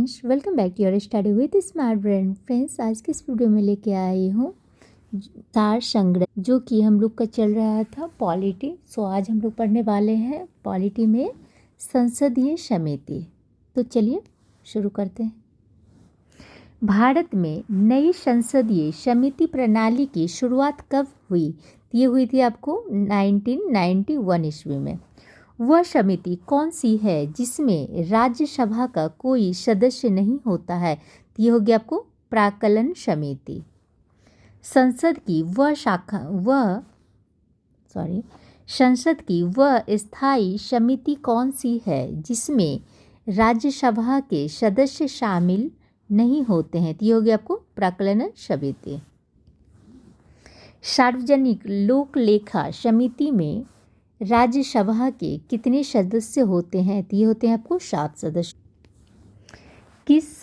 Friends, welcome back to your study with smart brain. Friends, आज के इस video में लेके आई हूँ सार संग्रह, जो कि हम लोग का चल रहा था पॉलिटी। सो आज हम लोग पढ़ने वाले हैं पॉलिटी में संसदीय समिति। तो चलिए शुरू करते हैं। भारत में नई संसदीय समिति प्रणाली की शुरुआत कब हुई? ये हुई थी आपको 1991 ईस्वी में। वह समिति कौन सी है जिसमें राज्यसभा का कोई सदस्य नहीं होता है? ये हो गया आपको प्राक्कलन समिति। संसद की वह स्थायी समिति कौन सी है जिसमें राज्यसभा के सदस्य शामिल नहीं होते हैं? ये हो गया आपको प्राक्कलन समिति। सार्वजनिक लोक लेखा समिति में राज्यसभा के कितने सदस्य होते हैं? ये होते हैं आपको 7 सदस्य। किस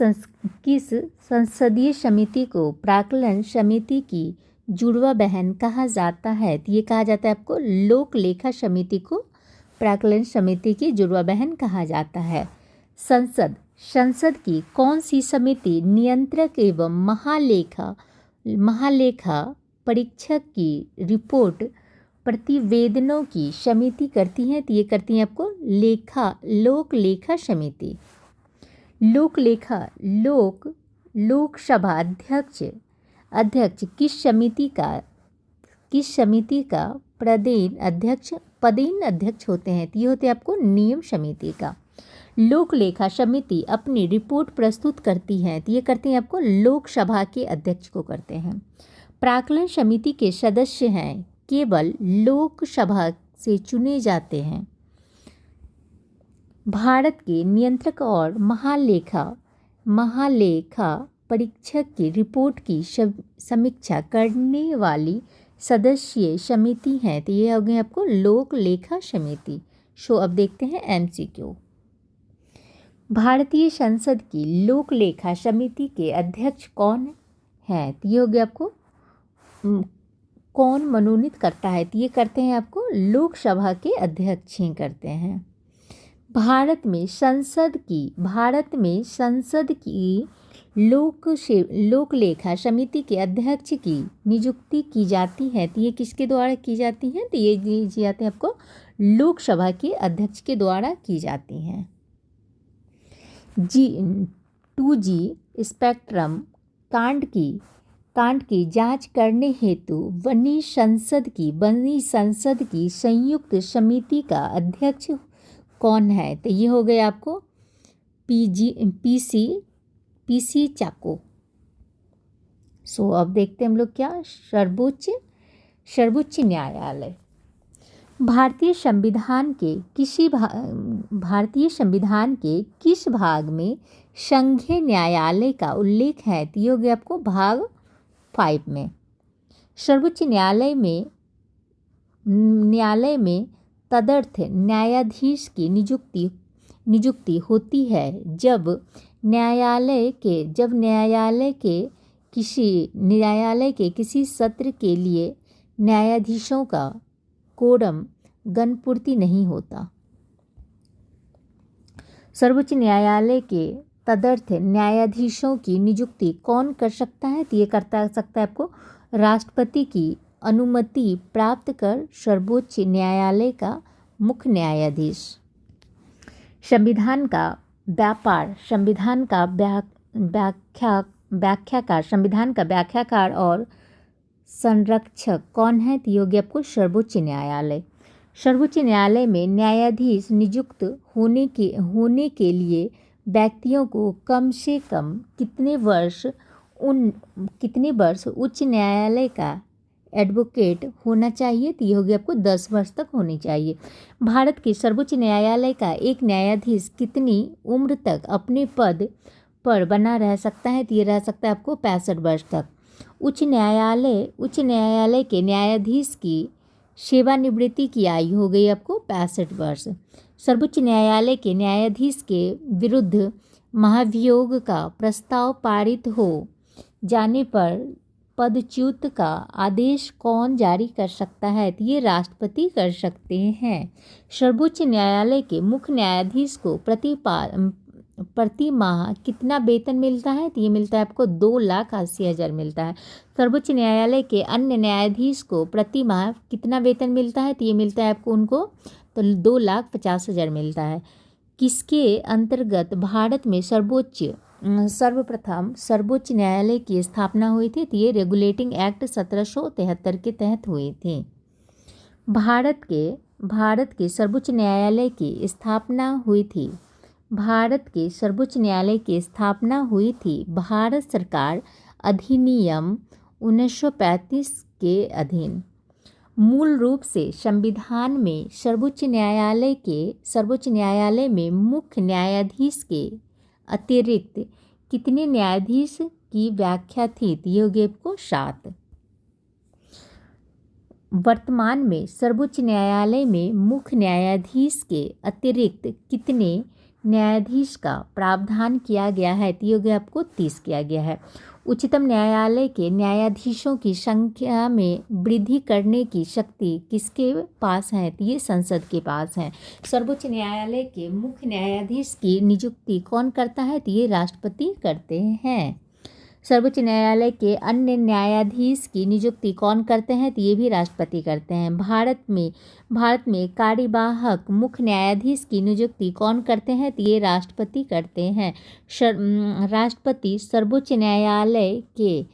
संसदीय समिति को प्राक्कलन समिति की जुड़वा बहन कहा जाता है? ये कहा जाता है आपको लोक लेखा समिति को प्राक्कलन समिति की जुड़वा बहन कहा जाता है। संसद की कौन सी समिति नियंत्रक एवं महालेखा परीक्षक की रिपोर्ट प्रतिवेदनों की समिति करती हैं? तो ये करती हैं आपको लोक लेखा समिति। लोकसभा अध्यक्ष किस समिति का पदेन अध्यक्ष होते हैं? तो ये होते हैं आपको नियम समिति का। लोक लेखा समिति अपनी रिपोर्ट प्रस्तुत करती है, तो ये करती हैं आपको लोकसभा के अध्यक्ष को करते हैं। प्राक्कलन समिति के सदस्य हैं केवल लोकसभा से चुने जाते हैं। भारत के नियंत्रक और महालेखा परीक्षक की रिपोर्ट की समीक्षा करने वाली सदस्यीय समिति है, तो ये हो गए आपको लोक लेखा समिति। अब देखते हैं MCQ। भारतीय संसद की लोक लेखा समिति के अध्यक्ष कौन है? तो ये हो गया आपको कौन मनोनीत करता है? तो ये करते हैं आपको लोकसभा के अध्यक्ष ही करते हैं। भारत में संसद की लोक लेखा समिति के अध्यक्ष की नियुक्ति की जाती है, तो ये किसके द्वारा की जाती है? तो ये दी जाती है आपको लोकसभा के अध्यक्ष के द्वारा की जाती हैं। 2G स्पेक्ट्रम कांड की जांच करने हेतु बनी संसद की संयुक्त समिति का अध्यक्ष कौन है? तो ये हो गए आपको पीसी चाको। अब देखते हैं हम लोग क्या सर्वोच्च न्यायालय। भारतीय संविधान के किस भाग में संघीय न्यायालय का उल्लेख है? तो ये हो गया आपको भाग 5 में। सर्वोच्च न्यायालय में तदर्थ न्यायाधीश की नियुक्ति होती है जब न्यायालय के किसी सत्र के लिए न्यायाधीशों का कोरम गणपूर्ति नहीं होता। सर्वोच्च न्यायालय के तदर्थ न्यायाधीशों की नियुक्ति कौन कर सकता है? तो ये करता सकता है आपको राष्ट्रपति की अनुमति प्राप्त कर सर्वोच्च न्यायालय का मुख्य न्यायाधीश। संविधान का व्याख्याकार और संरक्षक कौन है? तो ये हो गया आपको सर्वोच्च न्यायालय। सर्वोच्च न्यायालय में न्यायाधीश नियुक्त होने के लिए व्यक्तियों को कम से कम कितने वर्ष उच्च न्यायालय का एडवोकेट होना चाहिए? तो ये हो गया आपको 10 वर्ष तक होनी चाहिए। भारत के सर्वोच्च न्यायालय का एक न्यायाधीश कितनी उम्र तक अपने पद पर बना रह सकता है? तो ये रह सकता है आपको 65 वर्ष तक। उच्च न्यायालय के न्यायाधीश की सेवानिवृत्ति की आयु हो गई आपको 65 वर्ष। सर्वोच्च न्यायालय के न्यायाधीश के विरुद्ध महाभियोग का प्रस्ताव पारित हो जाने पर पदच्युत का आदेश कौन जारी कर सकता है? तो ये राष्ट्रपति कर सकते हैं। सर्वोच्च न्यायालय के मुख्य न्यायाधीश को प्रति माह कितना वेतन मिलता है? तो ये मिलता है आपको 2,80,000 मिलता है। सर्वोच्च न्यायालय के अन्य न्यायाधीश को प्रति माह कितना वेतन मिलता है? तो ये मिलता है आपको उनको तो 2,50,000 मिलता है। किसके अंतर्गत भारत में सर्वप्रथम सर्वोच्च न्यायालय की स्थापना हुई थी? तो ये रेगुलेटिंग एक्ट 1773 के तहत हुई थी। भारत के सर्वोच्च न्यायालय की स्थापना हुई थी। भारत के सर्वोच्च न्यायालय की स्थापना हुई थी भारत सरकार अधिनियम 1935 के अधीन। मूल रूप से संविधान में सर्वोच्च न्यायालय में मुख्य न्यायाधीश के अतिरिक्त कितने न्यायाधीश की व्याख्या थी? तो ये हो गए आपको 7। वर्तमान में सर्वोच्च न्यायालय में मुख्य न्यायाधीश के अतिरिक्त कितने न्यायाधीश का प्रावधान किया गया है? तो ये हो गया आपको 30 किया गया है। उच्चतम न्यायालय के न्यायाधीशों की संख्या में वृद्धि करने की शक्ति किसके पास है? तो ये संसद के पास है। सर्वोच्च न्यायालय के मुख्य न्यायाधीश की नियुक्ति कौन करता है? तो ये राष्ट्रपति करते हैं। सर्वोच्च न्यायालय के अन्य न्यायाधीश की नियुक्ति कौन करते हैं? तो ये भी राष्ट्रपति करते हैं। भारत में कार्यवाहक मुख्य न्यायाधीश की नियुक्ति कौन करते हैं? तो ये राष्ट्रपति करते हैं। राष्ट्रपति सर्वोच्च न्यायालय के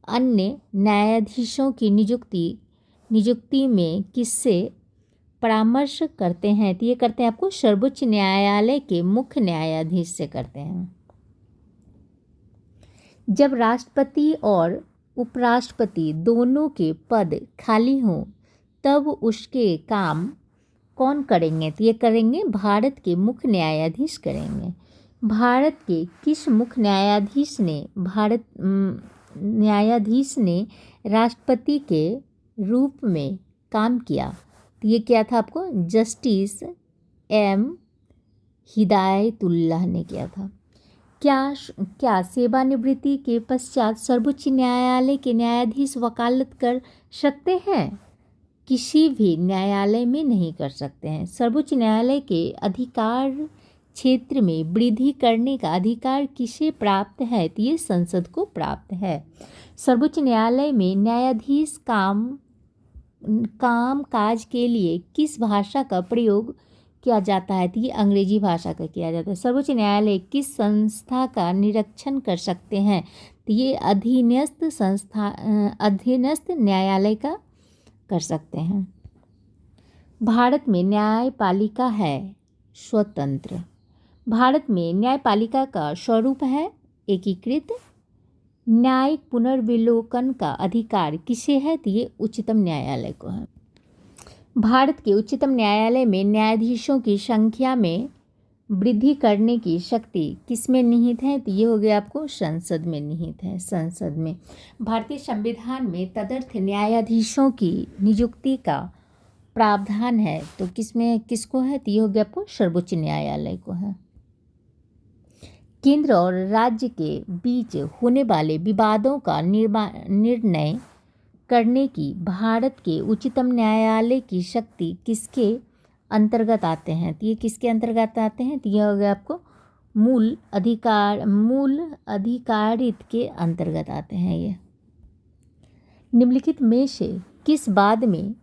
अन्य न्यायाधीशों की नियुक्ति में किससे परामर्श करते हैं? तो ये करते हैं आपको सर्वोच्च न्यायालय के मुख्य न्यायाधीश से करते हैं। जब राष्ट्रपति और उपराष्ट्रपति दोनों के पद खाली हों तब उसके काम कौन करेंगे? तो ये करेंगे भारत के मुख्य न्यायाधीश करेंगे। भारत के किस मुख्य न्यायाधीश ने राष्ट्रपति के रूप में काम किया? तो ये क्या था आपको? जस्टिस एम हिदायतुल्लाह ने किया था। क्या सेवानिवृत्ति के पश्चात सर्वोच्च न्यायालय के न्यायाधीश वकालत कर सकते हैं? किसी भी न्यायालय में नहीं कर सकते हैं। सर्वोच्च न्यायालय के अधिकार क्षेत्र में वृद्धि करने का अधिकार किसे प्राप्त है? तो ये संसद को प्राप्त है। सर्वोच्च न्यायालय में न्यायाधीश काम काज के लिए किस भाषा का प्रयोग किया जाता है? तो ये अंग्रेजी भाषा का किया जाता है। सर्वोच्च न्यायालय किस संस्था का निरीक्षण कर सकते हैं? तो ये अधीनस्थ न्यायालय का कर सकते हैं। भारत में न्यायपालिका है स्वतंत्र। भारत में न्यायपालिका का स्वरूप है एकीकृत। न्यायिक पुनर्विलोकन का अधिकार किसे है? तो ये उच्चतम न्यायालय को है। भारत के उच्चतम न्यायालय में न्यायाधीशों की संख्या में वृद्धि करने की शक्ति किसमें निहित है? तो ये हो गया आपको संसद में निहित है। संसद में भारतीय संविधान में तदर्थ न्यायाधीशों की नियुक्ति का प्रावधान है तो किसको है? तो ये हो गया आपको सर्वोच्च न्यायालय को है। केंद्र और राज्य के बीच होने वाले विवादों का निर्णय करने की भारत के उच्चतम न्यायालय की शक्ति किसके अंतर्गत आते हैं? तो ये किसके अंतर्गत आते हैं? तो ये हो गया आपको मूल अधिकारित के अंतर्गत आते हैं। ये निम्नलिखित में से किस बाद में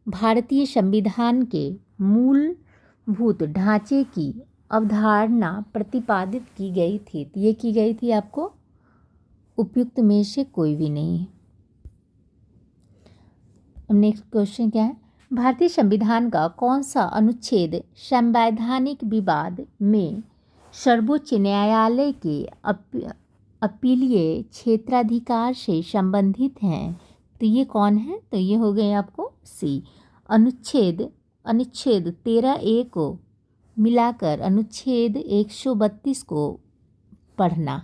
भारतीय संविधान के मूलभूत ढांचे की अवधारणा प्रतिपादित की गई थी? तो ये की गई थी आपको उपयुक्त में से कोई भी नहीं। नेक्स्ट क्वेश्चन क्या है? भारतीय संविधान का कौन सा अनुच्छेद संवैधानिक विवाद में सर्वोच्च न्यायालय के अपीलीय क्षेत्राधिकार से संबंधित हैं? तो ये कौन है? तो ये हो गए आपको सी अनुच्छेद 13A को मिलाकर अनुच्छेद 132 को पढ़ना।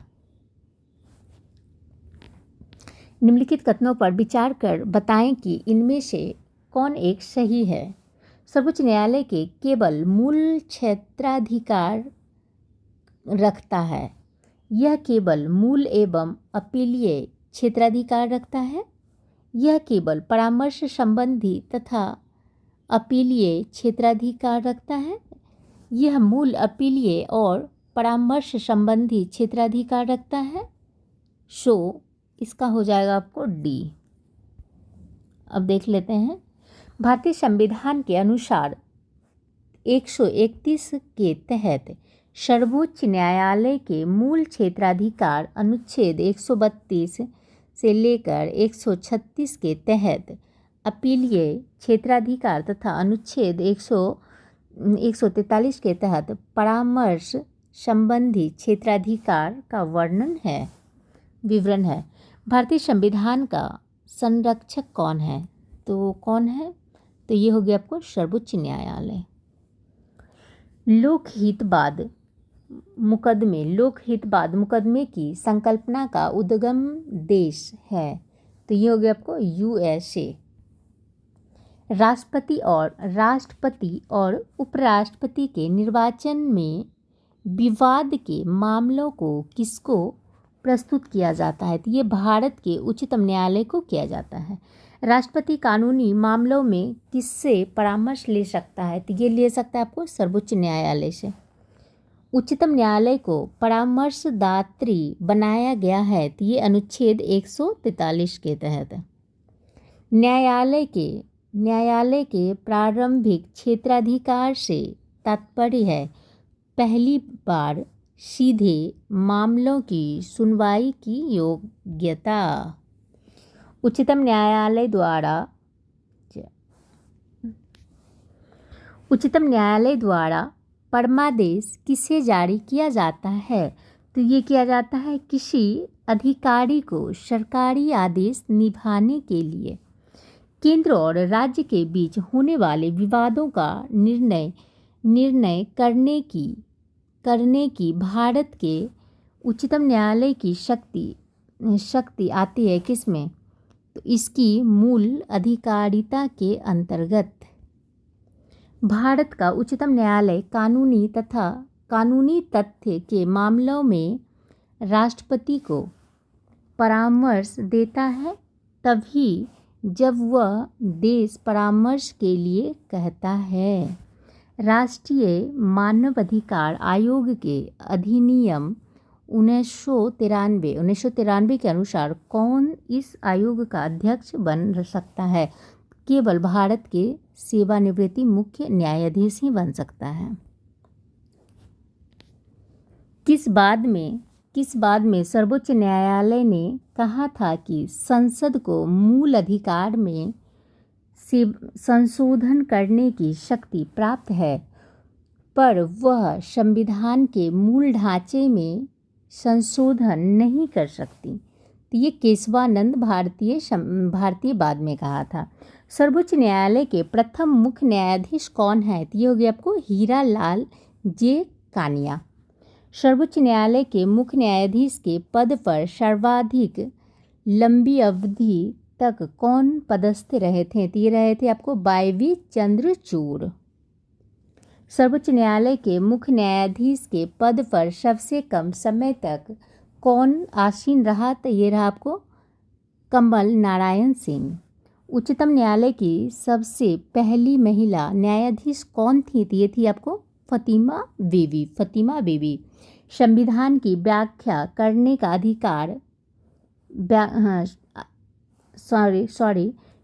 निम्नलिखित कथनों पर विचार कर बताएं कि इनमें से कौन एक सही है। सर्वोच्च न्यायालय के केवल मूल क्षेत्राधिकार रखता है। यह केवल मूल एवं अपीलीय क्षेत्राधिकार रखता है। यह केवल परामर्श संबंधी तथा अपीलीय क्षेत्राधिकार रखता है। यह मूल अपीलीय और परामर्श संबंधी क्षेत्राधिकार रखता है? सो इसका हो जाएगा आपको डी। अब देख लेते हैं। भारतीय संविधान के अनुसार 131 के तहत सर्वोच्च न्यायालय के मूल क्षेत्राधिकार अनुच्छेद 132 से लेकर 136 के तहत अपीलीय क्षेत्राधिकार तथा अनुच्छेद 143 के तहत परामर्श संबंधी क्षेत्राधिकार का विवरण है। भारतीय संविधान का संरक्षक कौन है? तो कौन है? तो ये हो गया आपको सर्वोच्च न्यायालय। लोकहितवाद मुकदमे की संकल्पना का उद्गम देश है? तो ये हो गया आपको USA। राष्ट्रपति और उपराष्ट्रपति के निर्वाचन में विवाद के मामलों को किसको प्रस्तुत किया जाता है? तो ये भारत के उच्चतम न्यायालय को किया जाता है। राष्ट्रपति कानूनी मामलों में किससे परामर्श ले सकता है? तो ये ले सकता है आपको सर्वोच्च न्यायालय से। उच्चतम न्यायालय को परामर्शदात्री बनाया गया है? तो ये अनुच्छेद 143 के तहत है। न्यायालय के प्रारंभिक क्षेत्राधिकार से तात्पर्य है पहली बार सीधे मामलों की सुनवाई की योग्यता। उच्चतम न्यायालय द्वारा परमादेश किसे जारी किया जाता है? तो ये किया जाता है किसी अधिकारी को सरकारी आदेश निभाने के लिए। केंद्र और राज्य के बीच होने वाले विवादों का निर्णय करने की भारत के उच्चतम न्यायालय की शक्ति आती है किसमें? तो इसकी मूल अधिकारिता के अंतर्गत। भारत का उच्चतम न्यायालय कानूनी तथ्य के मामलों में राष्ट्रपति को परामर्श देता है तभी जब वह देश परामर्श के लिए कहता है। राष्ट्रीय मानवाधिकार आयोग के अधिनियम 1993 के अनुसार कौन इस आयोग का अध्यक्ष बन सकता है? केवल भारत के सेवानिवृत्त मुख्य न्यायाधीश ही बन सकता है। किस बाद में सर्वोच्च न्यायालय ने कहा था कि संसद को मूल अधिकार में संशोधन करने की शक्ति प्राप्त है, पर वह संविधान के मूल ढांचे में संशोधन नहीं कर सकती? तो ये केशवानंद भारतीय बाद में कहा था। सर्वोच्च न्यायालय के प्रथम मुख्य न्यायाधीश कौन है? तो ये हो गया आपको हीरालाल जे कानिया। सर्वोच्च न्यायालय के मुख्य न्यायाधीश के पद पर सर्वाधिक लंबी अवधि तक कौन पदस्थ रहे थे? तो ये रहे थे आपको वाई.वी. चंद्रचूड़। सर्वोच्च न्यायालय के मुख्य न्यायाधीश के पद पर सबसे कम समय तक कौन आसीन रहा? तो ये रहा आपको कमल नारायण सिंह। उच्चतम न्यायालय की सबसे पहली महिला न्यायाधीश कौन थी? तो ये थी आपको फतिमा बीवी। संविधान की व्याख्या करने का अधिकार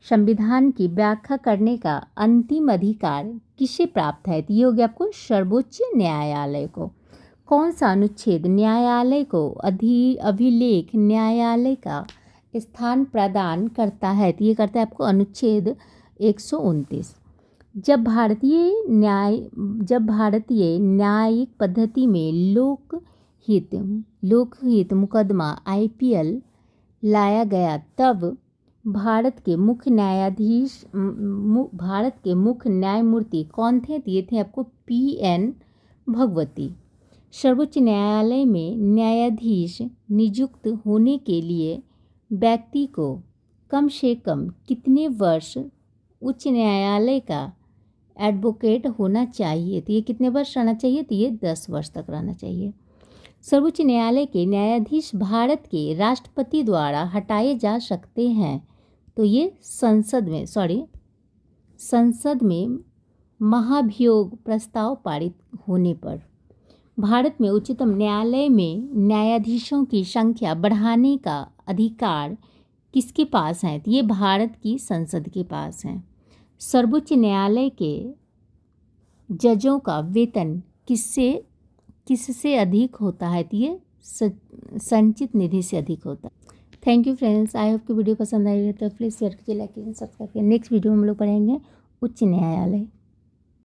संविधान की व्याख्या करने का अंतिम अधिकार किसे प्राप्त है? तो ये हो गया आपको सर्वोच्च न्यायालय को। कौन सा अनुच्छेद न्यायालय को अभिलेख न्यायालय का स्थान प्रदान करता है? तो ये करता है आपको अनुच्छेद 129। जब भारतीय न्यायिक पद्धति में लोकहित मुकदमा IPL लाया गया तब भारत के मुख्य न्यायमूर्ति कौन थे? तो ये थे आपको PN भगवती। सर्वोच्च न्यायालय में न्यायाधीश नियुक्त होने के लिए व्यक्ति को कम से कम कितने वर्ष उच्च न्यायालय का एडवोकेट होना चाहिए? तो ये कितने वर्ष रहना चाहिए? तो ये 10 वर्ष तक रहना चाहिए। सर्वोच्च न्यायालय के न्यायाधीश भारत के राष्ट्रपति द्वारा हटाए जा सकते हैं। तो ये संसद में महाभियोग प्रस्ताव पारित होने पर। भारत में उच्चतम न्यायालय में न्यायाधीशों की संख्या बढ़ाने का अधिकार किसके पास है? तो ये भारत की संसद के पास है। सर्वोच्च न्यायालय के जजों का वेतन किससे अधिक होता है? तो ये संचित निधि से अधिक होता है। Thank you friends, I hope कि वीडियो पसंद आई है तो प्लीज़ शेयर कीजिए, लाइक कीजिए, सब्सक्राइब कीजिए। नेक्स्ट वीडियो में हम लोग पढ़ेंगे उच्च न्यायालय।